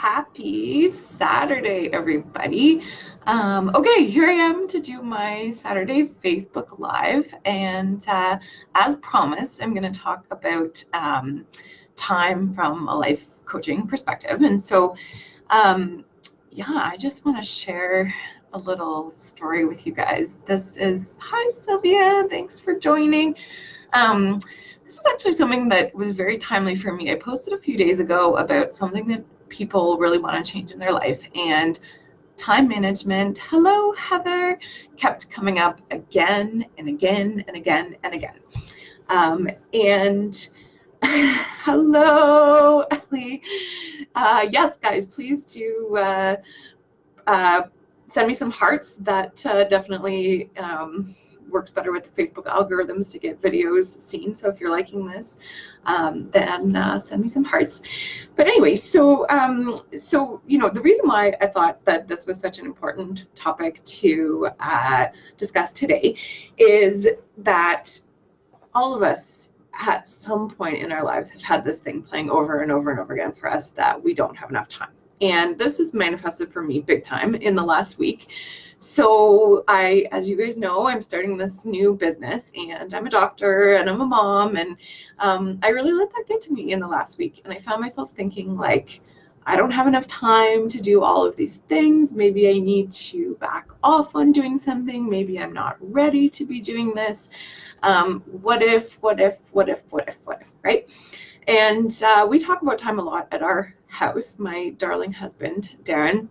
Happy Saturday, everybody. Okay, here I am to do my Saturday Facebook Live. And as promised, I'm going to talk about time from a life coaching perspective. And so, yeah, I just want to share a little story with you guys. Hi, Sylvia. Thanks for joining. This is actually something that was very timely for me. I posted a few days ago about something that people really want to change in their life, and time management, hello Heather, kept coming up again and again and again and again. And hello Ellie. Yes, guys, please do send me some hearts. That definitely works better with the Facebook algorithms to get videos seen. So if you're liking this, then send me some hearts. But anyway, so the reason why I thought that this was such an important topic to discuss today is that all of us at some point in our lives have had this thing playing over and over and over again for us, that we don't have enough time. And this has manifested for me big time in the last week. So as you guys know, I'm starting this new business, and I'm a doctor and I'm a mom, and I really let that get to me in the last week. And I found myself thinking, like, I don't have enough time to do all of these things. Maybe I need to back off on doing something. Maybe I'm not ready to be doing this. What if, right? And we talk about time a lot at our house. My darling husband, Darren,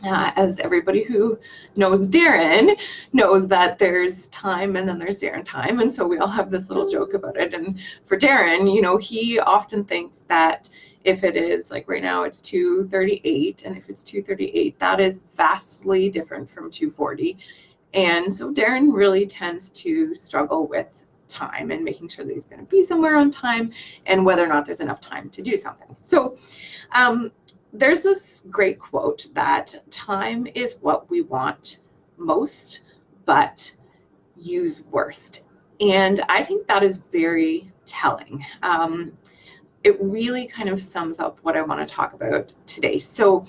as everybody who knows Darren knows, that there's time and then there's Darren time. And so we all have this little joke about it. And for Darren, he often thinks that if it is, like right now, it's 2:38, and if it's 2:38, that is vastly different from 2:40. And so Darren really tends to struggle with time and making sure that he's going to be somewhere on time, and whether or not there's enough time to do something. So there's this great quote that time is what we want most, but use worst. And I think that is very telling. It really kind of sums up what I want to talk about today. So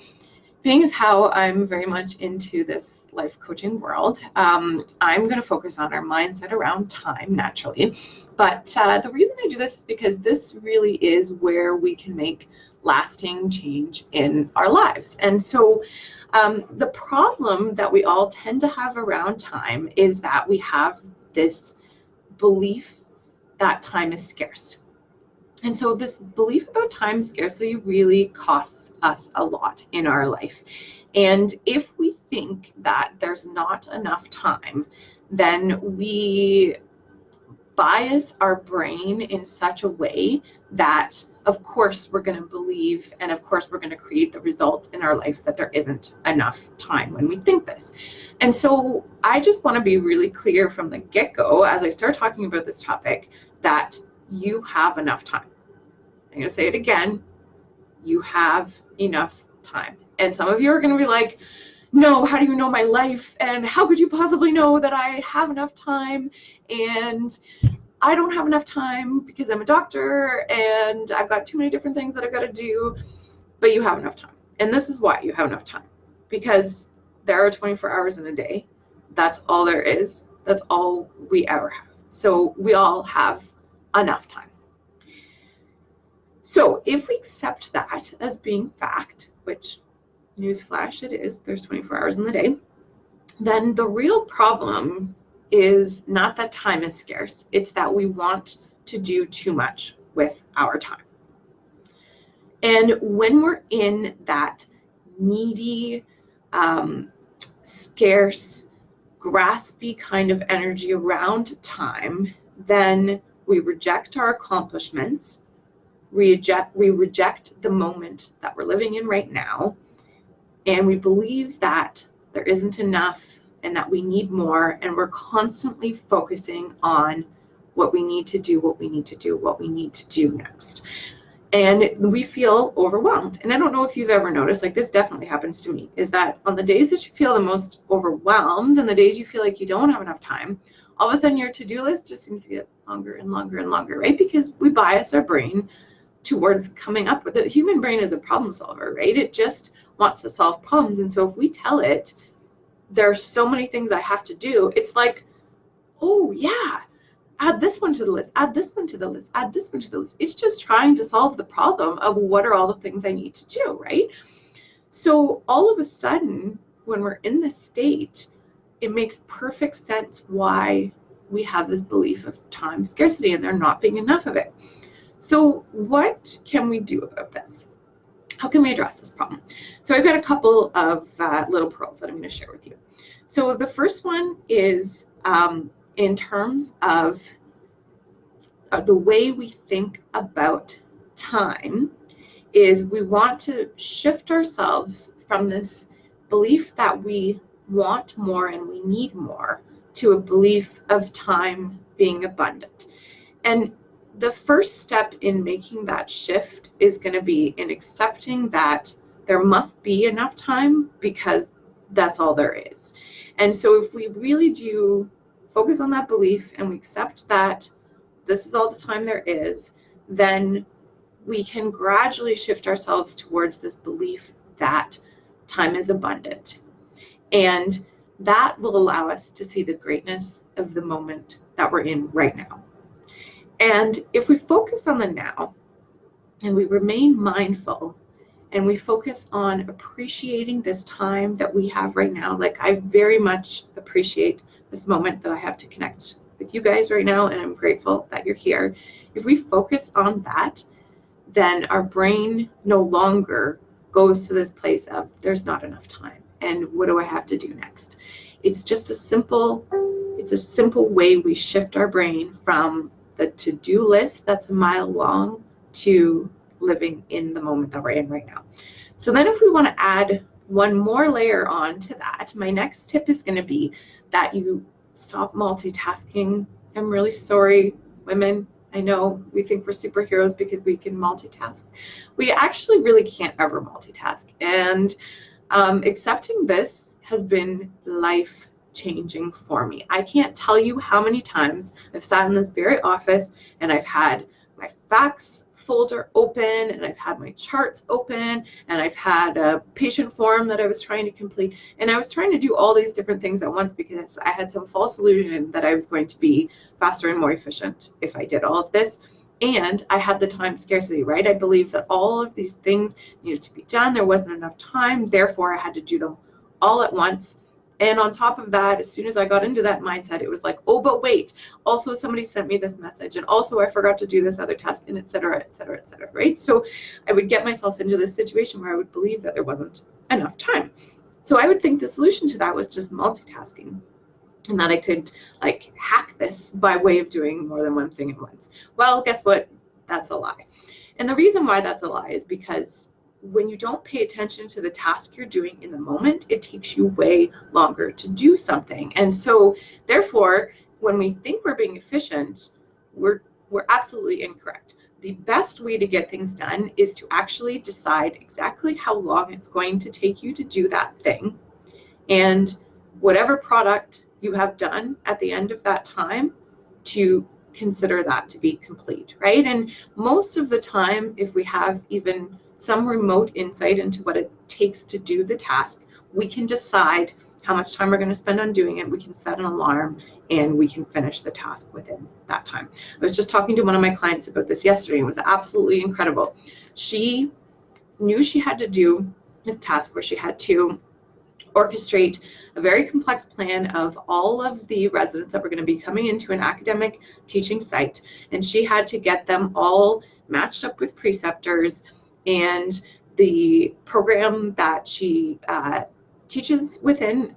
being as how I'm very much into this life coaching world, I'm going to focus on our mindset around time naturally. But the reason I do this is because this really is where we can make lasting change in our lives. And so the problem that we all tend to have around time is that we have this belief that time is scarce. And so this belief about time scarcity really costs us a lot in our life. And if we think that there's not enough time, then we bias our brain in such a way that, of course, we're going to believe, and of course, we're going to create the result in our life that there isn't enough time when we think this. And so I just want to be really clear from the get-go, as I start talking about this topic, that you have enough time. I'm going to say it again. You have enough time. And some of you are going to be like, no, how do you know my life? And how could you possibly know that I have enough time? And I don't have enough time because I'm a doctor and I've got too many different things that I've got to do. But you have enough time. And this is why you have enough time. Because there are 24 hours in a day. That's all there is. That's all we ever have. So we all have enough time. So if we accept that as being fact, which, newsflash, it is, there's 24 hours in the day, then the real problem is not that time is scarce, it's that we want to do too much with our time. And when we're in that needy, scarce, graspy kind of energy around time, then we reject our accomplishments, we reject the moment that we're living in right now, and we believe that there isn't enough and that we need more, and we're constantly focusing on what we need to do, what we need to do, what we need to do next. And we feel overwhelmed. And I don't know if you've ever noticed, like this definitely happens to me, is that on the days that you feel the most overwhelmed and the days you feel like you don't have enough time, all of a sudden your to-do list just seems to get longer and longer and longer, right? Because we bias our brain towards coming up with it. The human brain is a problem solver, right? It just wants to solve problems. And so if we tell it, there are so many things I have to do, it's like, oh yeah, add this one to the list, add this one to the list, add this one to the list. It's just trying to solve the problem of what are all the things I need to do, right? So all of a sudden, when we're in this state, it makes perfect sense why we have this belief of time scarcity and there not being enough of it. So what can we do about this? How can we address this problem? So I've got a couple of little pearls that I'm going to share with you. So the first one is in terms of the way we think about time, is we want to shift ourselves from this belief that we want more and we need more to a belief of time being abundant. And the first step in making that shift is going to be in accepting that there must be enough time, because that's all there is. And so if we really do focus on that belief and we accept that this is all the time there is, then we can gradually shift ourselves towards this belief that time is abundant. And that will allow us to see the greatness of the moment that we're in right now. And if we focus on the now and we remain mindful and we focus on appreciating this time that we have right now, like I very much appreciate this moment that I have to connect with you guys right now, and I'm grateful that you're here. If we focus on that, then our brain no longer goes to this place of there's not enough time and what do I have to do next. It's just a simple way we shift our brain from the to-do list that's a mile long to living in the moment that we're in right now. So then if we want to add one more layer on to that, my next tip is going to be that you stop multitasking. I'm really sorry, women. I know we think we're superheroes because we can multitask. We actually really can't ever multitask. And accepting this has been life-changing for me. I can't tell you how many times I've sat in this very office and I've had my facts folder open and I've had my charts open and I've had a patient form that I was trying to complete, and I was trying to do all these different things at once because I had some false illusion that I was going to be faster and more efficient if I did all of this. And I had the time scarcity, right? I believed that all of these things needed to be done. There wasn't enough time, therefore I had to do them all at once. And on top of that, as soon as I got into that mindset, it was like, oh, but wait, also somebody sent me this message, and also I forgot to do this other task, and et cetera, right? So I would get myself into this situation where I would believe that there wasn't enough time. So I would think the solution to that was just multitasking, and that I could like hack this by way of doing more than one thing at once. Well, guess what? That's a lie. And the reason why that's a lie is because when you don't pay attention to the task you're doing in the moment, it takes you way longer to do something. And so therefore, when we think we're being efficient, we're absolutely incorrect. The best way to get things done is to actually decide exactly how long it's going to take you to do that thing, and whatever product you have done at the end of that time, to consider that to be complete, right? And most of the time, if we have even some remote insight into what it takes to do the task, we can decide how much time we're going to spend on doing it. We can set an alarm and we can finish the task within that time. I was just talking to one of my clients about this yesterday. It was absolutely incredible. She knew she had to do this task where she had to orchestrate a very complex plan of all of the residents that were going to be coming into an academic teaching site, and she had to get them all matched up with preceptors, and the program that she teaches within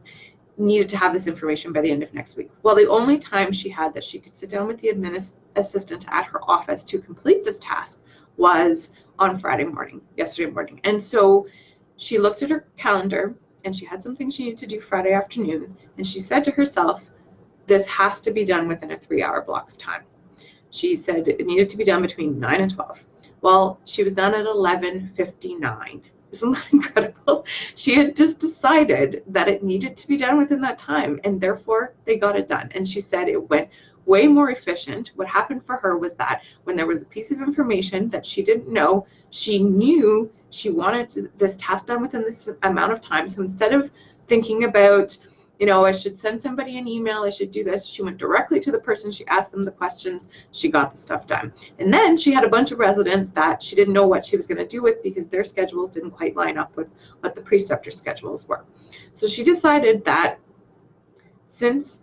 needed to have this information by the end of next week. Well, the only time she had that she could sit down with the assistant at her office to complete this task was on Friday morning, yesterday morning. And so she looked at her calendar and she had some things she needed to do Friday afternoon, and she said to herself, this has to be done within a 3-hour block of time. She said it needed to be done between 9 and 12. Well, she was done at 11:59. Isn't that incredible? She had just decided that it needed to be done within that time, and therefore they got it done. And she said it went way more efficient. What happened for her was that when there was a piece of information that she didn't know, she knew she wanted this task done within this amount of time. So instead of thinking about, I should send somebody an email, I should do this, she went directly to the person, she asked them the questions, she got the stuff done. And then she had a bunch of residents that she didn't know what she was going to do with because their schedules didn't quite line up with what the preceptor schedules were. So she decided that since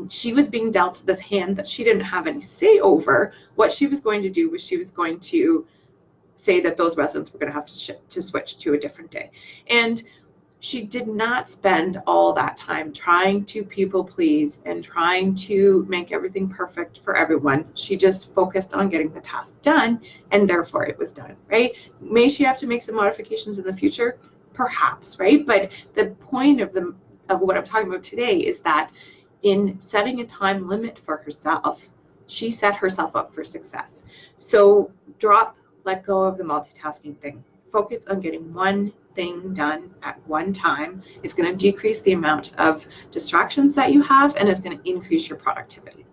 she was being dealt this hand that she didn't have any say over, what she was going to do was she was going to say that those residents were going to have to switch to a different day. And she did not spend all that time trying to people please and trying to make everything perfect for everyone. She just focused on getting the task done, and therefore it was done, right? May she have to make some modifications in the future? Perhaps, right? But the point of what I'm talking about today is that in setting a time limit for herself, she set herself up for success. So let go of the multitasking thing. Focus on getting one thing done at one time. It's going to decrease the amount of distractions that you have, and it's going to increase your productivity.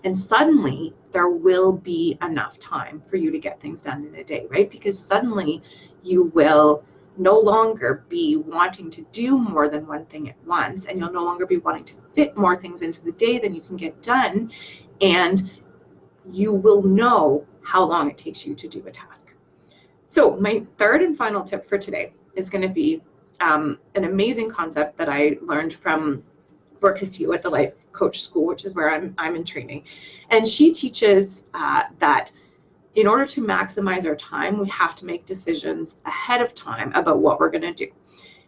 And suddenly there will be enough time for you to get things done in a day, right? Because suddenly you will no longer be wanting to do more than one thing at once, and you'll no longer be wanting to fit more things into the day than you can get done, and you will know how long it takes you to do a task. So my third and final tip for today is going to be an amazing concept that I learned from Brooke Castillo at the Life Coach School, which is where I'm in training. And she teaches that in order to maximize our time, we have to make decisions ahead of time about what we're going to do.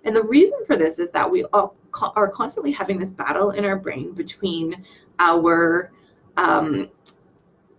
And the reason for this is that we all are constantly having this battle in our brain between our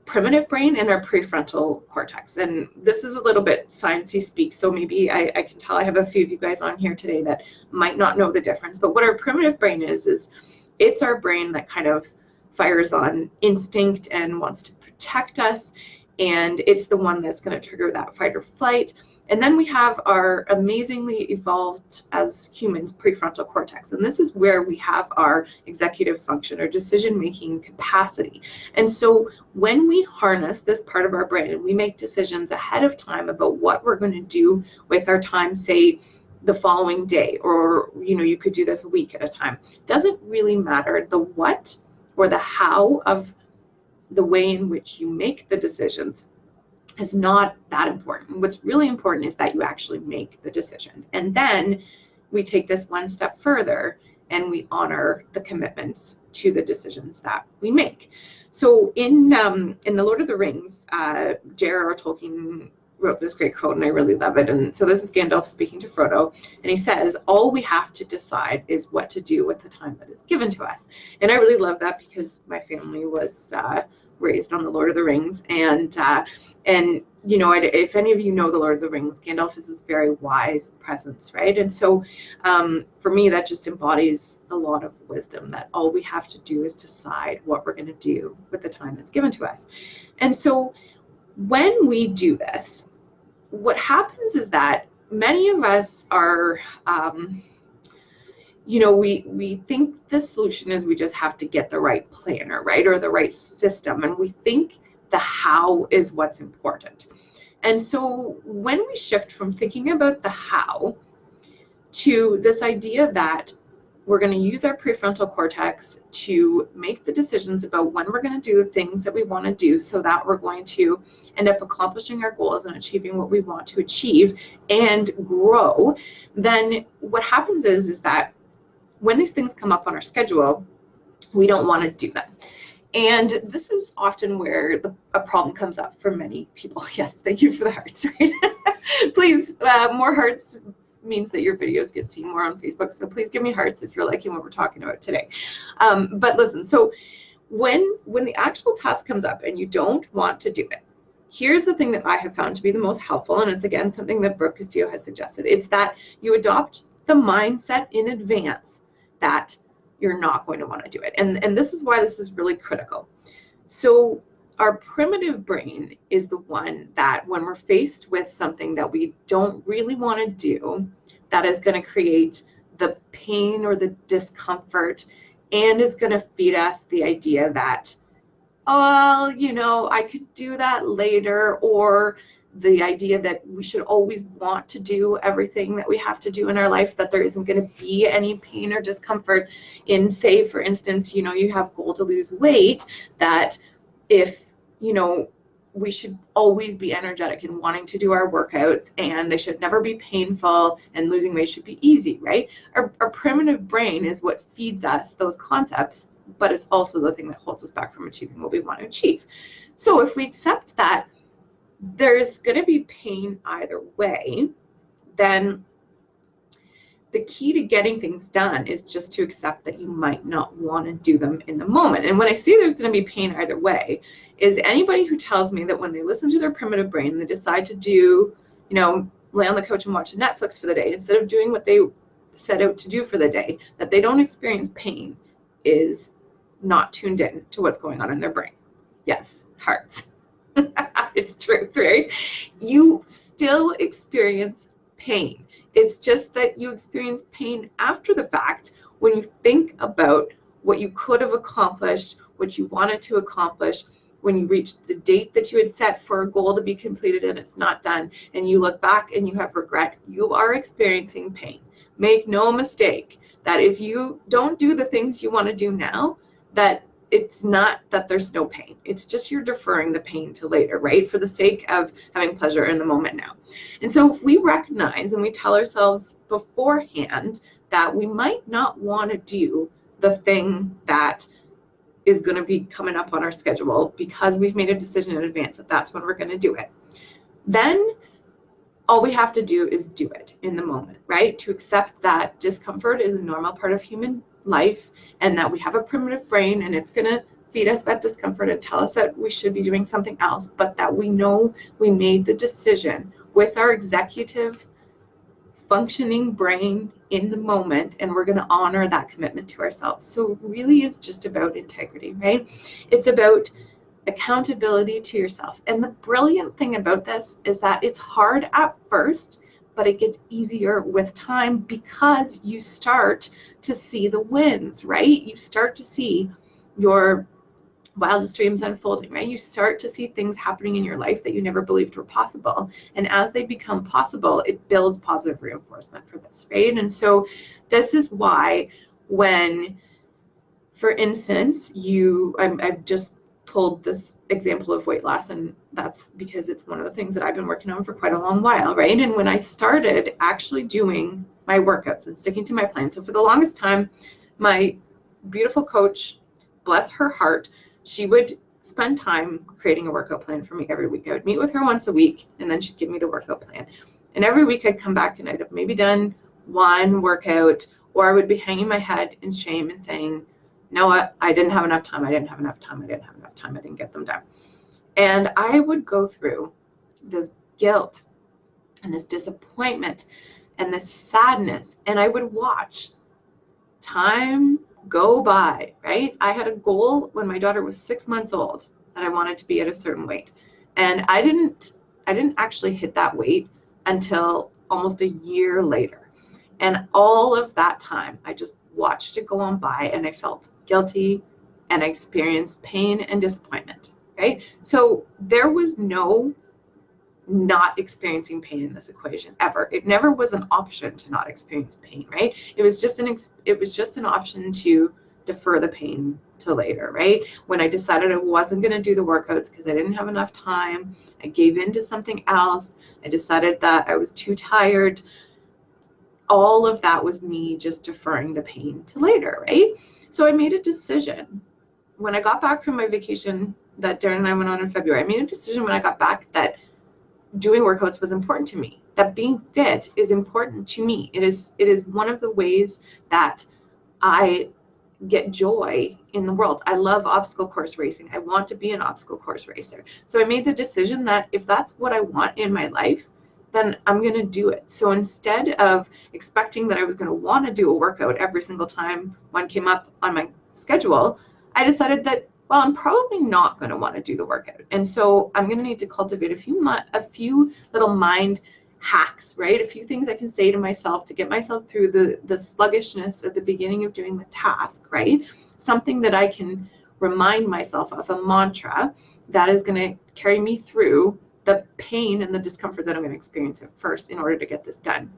primitive brain and our prefrontal cortex. And this is a little bit sciencey speak, so maybe I can tell I have a few of you guys on here today that might not know the difference. But what our primitive brain is it's our brain that kind of fires on instinct and wants to protect us, and it's the one that's going to trigger that fight or flight. And then we have our amazingly evolved as humans prefrontal cortex. And this is where we have our executive function, or decision-making capacity. And so when we harness this part of our brain and we make decisions ahead of time about what we're going to do with our time, say the following day, or you could do this a week at a time, doesn't really matter the what or the how of the way in which you make the decisions is not that important. What's really important is that you actually make the decisions. And then we take this one step further and we honor the commitments to the decisions that we make. So in the Lord of the Rings, J.R.R. Tolkien wrote this great quote, and I really love it. And so this is Gandalf speaking to Frodo, and he says, all we have to decide is what to do with the time that is given to us. And I really love that because my family was raised on the Lord of the Rings, and if any of you know the Lord of the Rings, Gandalf is this very wise presence, right? And so for me, that just embodies a lot of wisdom, that all we have to do is decide what we're going to do with the time that's given to us. And so when we do this, what happens is that many of us are we think the solution is we just have to get the right planner, right, or the right system, and we think the how is what's important. And so when we shift from thinking about the how to this idea that we're going to use our prefrontal cortex to make the decisions about when we're going to do the things that we want to do, so that we're going to end up accomplishing our goals and achieving what we want to achieve and grow, then what happens is that when these things come up on our schedule, we don't want to do them. And this is often where a problem comes up for many people. Yes, thank you for the hearts. Right? Please, more hearts means that your videos get seen more on Facebook. So please give me hearts if you're liking what we're talking about today. But listen, so when the actual task comes up and you don't want to do it, here's the thing that I have found to be the most helpful, and it's again something that Brooke Castillo has suggested. It's that you adopt the mindset in advance that you're not going to want to do it. And this is why this is really critical. So our primitive brain is the one that when we're faced with something that we don't really want to do, that is going to create the pain or the discomfort, and is going to feed us the idea that oh, you know, I could do that later, or the idea that we should always want to do everything that we have to do in our life, that there isn't going to be any pain or discomfort in, say, for instance, you know, you have goal to lose weight, that if, you know, we should always be energetic and wanting to do our workouts, and they should never be painful, and losing weight should be easy, right? Our primitive brain is what feeds us those concepts, but it's also the thing that holds us back from achieving what we want to achieve. So if we accept that there's going to be pain either way, then the key to getting things done is just to accept that you might not want to do them in the moment. And when I say there's going to be pain either way, is anybody who tells me that when they listen to their primitive brain, they decide to do, you know, lay on the couch and watch Netflix for the day instead of doing what they set out to do for the day, that they don't experience pain, is not tuned in to what's going on in their brain. Yes, hearts. It's truth, right? You still experience pain. It's just that you experience pain after the fact when you think about what you could have accomplished, what you wanted to accomplish, when you reached the date that you had set for a goal to be completed and it's not done, and you look back and you have regret. You are experiencing pain. Make no mistake that if you don't do the things you want to do now, that it's not that there's no pain. It's just you're deferring the pain to later, right? For the sake of having pleasure in the moment now. And so if we recognize and we tell ourselves beforehand that we might not want to do the thing that is going to be coming up on our schedule because we've made a decision in advance that that's when we're going to do it, then all we have to do is do it in the moment, right? To accept that discomfort is a normal part of human life, and that we have a primitive brain and it's going to feed us that discomfort and tell us that we should be doing something else, but that we know we made the decision with our executive functioning brain in the moment, and we're going to honor that commitment to ourselves. So really it's just about integrity, right? It's about accountability to yourself. And the brilliant thing about this is that it's hard at first, but it gets easier with time because you start to see the wins, right? You start to see your wildest dreams unfolding, right? You start to see things happening in your life that you never believed were possible. And as they become possible, it builds positive reinforcement for this, right? And so this is why when, for instance, I've just pulled this example of weight loss, and that's because it's one of the things that I've been working on for quite a long while, right? And when I started actually doing my workouts and sticking to my plan, so for the longest time, my beautiful coach, bless her heart, she would spend time creating a workout plan for me every week. I would meet with her once a week, and then she'd give me the workout plan. And every week I'd come back and I'd have maybe done one workout, or I would be hanging my head in shame and saying, you know what, I didn't have enough time, I didn't get them done. And I would go through this guilt and this disappointment and this sadness, and I would watch time go by, right? I had a goal when my daughter was 6 months old that I wanted to be at a certain weight. And I didn't actually hit that weight until almost a year later. And all of that time, I just watched it go on by, and I felt guilty, and I experienced pain and disappointment, right? So there was no not experiencing pain in this equation ever. It never was an option to not experience pain, right? It was just an option to defer the pain to later, right? When I decided I wasn't going to do the workouts because I didn't have enough time, I gave in to something else, I decided that I was too tired. All of that was me just deferring the pain to later, right? So I made a decision when I got back from my vacation that Darren and I went on in February. I made a decision when I got back that doing workouts was important to me, that being fit is important to me. It is one of the ways that I get joy in the world. I love obstacle course racing. I want to be an obstacle course racer. So I made the decision that if that's what I want in my life, then I'm going to do it. So instead of expecting that I was going to want to do a workout every single time one came up on my schedule, I decided that, well, I'm probably not going to want to do the workout. And so I'm going to need to cultivate a few little mind hacks, right? A few things I can say to myself to get myself through the sluggishness at the beginning of doing the task, right? Something that I can remind myself of a mantra that is going to carry me through the pain and the discomfort that I'm going to experience at first in order to get this done.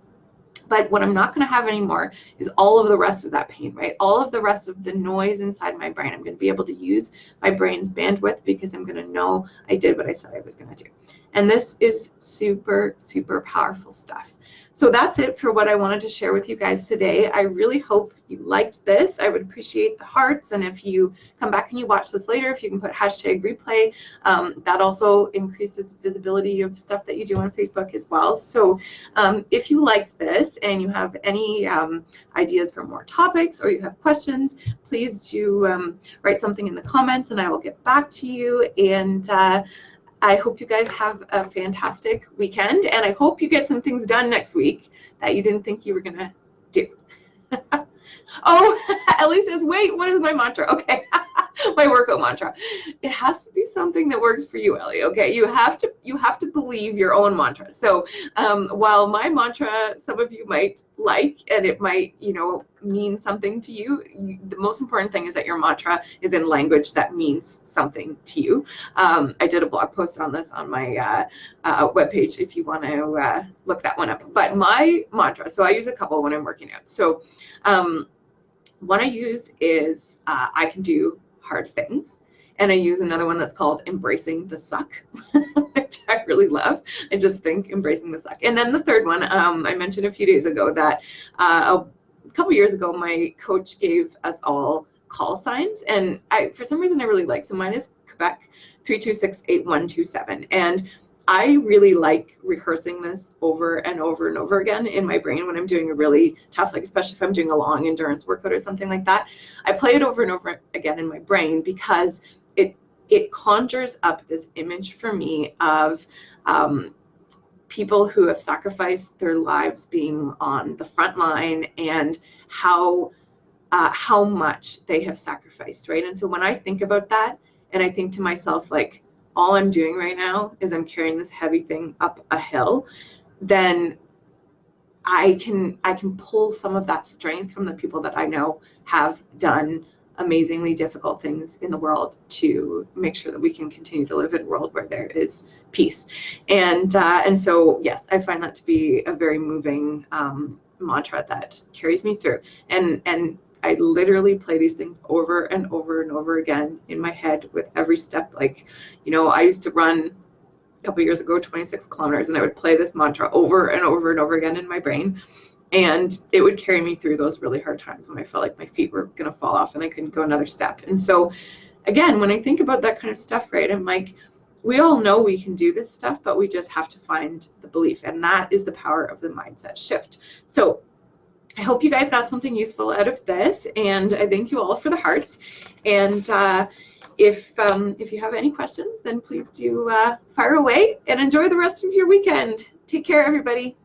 But what I'm not going to have anymore is all of the rest of that pain, right? All of the rest of the noise inside my brain. I'm going to be able to use my brain's bandwidth because I'm going to know I did what I said I was going to do. And this is super, super powerful stuff. So that's it for what I wanted to share with you guys today. I really hope you liked this. I would appreciate the hearts. And if you come back and you watch this later, if you can put #replay, that also increases visibility of stuff that you do on Facebook as well. So if you liked this and you have any ideas for more topics or you have questions, please do write something in the comments and I will get back to you. And I hope you guys have a fantastic weekend, and I hope you get some things done next week that you didn't think you were going to do. Oh, Ellie says, wait, what is my mantra? Okay, my workout mantra. It has to be something that works for you, Ellie. Okay, you have to believe your own mantra. So while my mantra, some of you might like, and it might, mean something to you, the most important thing is that your mantra is in language that means something to you. I did a blog post on this on my webpage if you want to look that one up. But my mantra, so I use a couple when I'm working out. So one I use is I can do hard things. And I use another one that's called embracing the suck, which I really love. I just think embracing the suck. And then the third one, I mentioned a few days ago that a couple years ago, my coach gave us all call signs. And for some reason, I really like. So mine is Quebec 3268127. And I really like rehearsing this over and over and over again in my brain when I'm doing a really tough, like especially if I'm doing a long endurance workout or something like that. I play it over and over again in my brain because it conjures up this image for me of people who have sacrificed their lives being on the front line and how much they have sacrificed, right? And so when I think about that and I think to myself, like, all I'm doing right now is I'm carrying this heavy thing up a hill, then I can pull some of that strength from the people that I know have done amazingly difficult things in the world to make sure that we can continue to live in a world where there is peace. And so, yes, I find that to be a very moving mantra that carries me through. And I literally play these things over and over and over again in my head with every step. Like, I used to run a couple years ago 26 kilometers, and I would play this mantra over and over and over again in my brain. And it would carry me through those really hard times when I felt like my feet were going to fall off and I couldn't go another step. And so, again, when I think about that kind of stuff, right, I'm like, we all know we can do this stuff, but we just have to find the belief. And that is the power of the mindset shift. So I hope you guys got something useful out of this. And I thank you all for the hearts. And if you have any questions, then please do fire away and enjoy the rest of your weekend. Take care, everybody.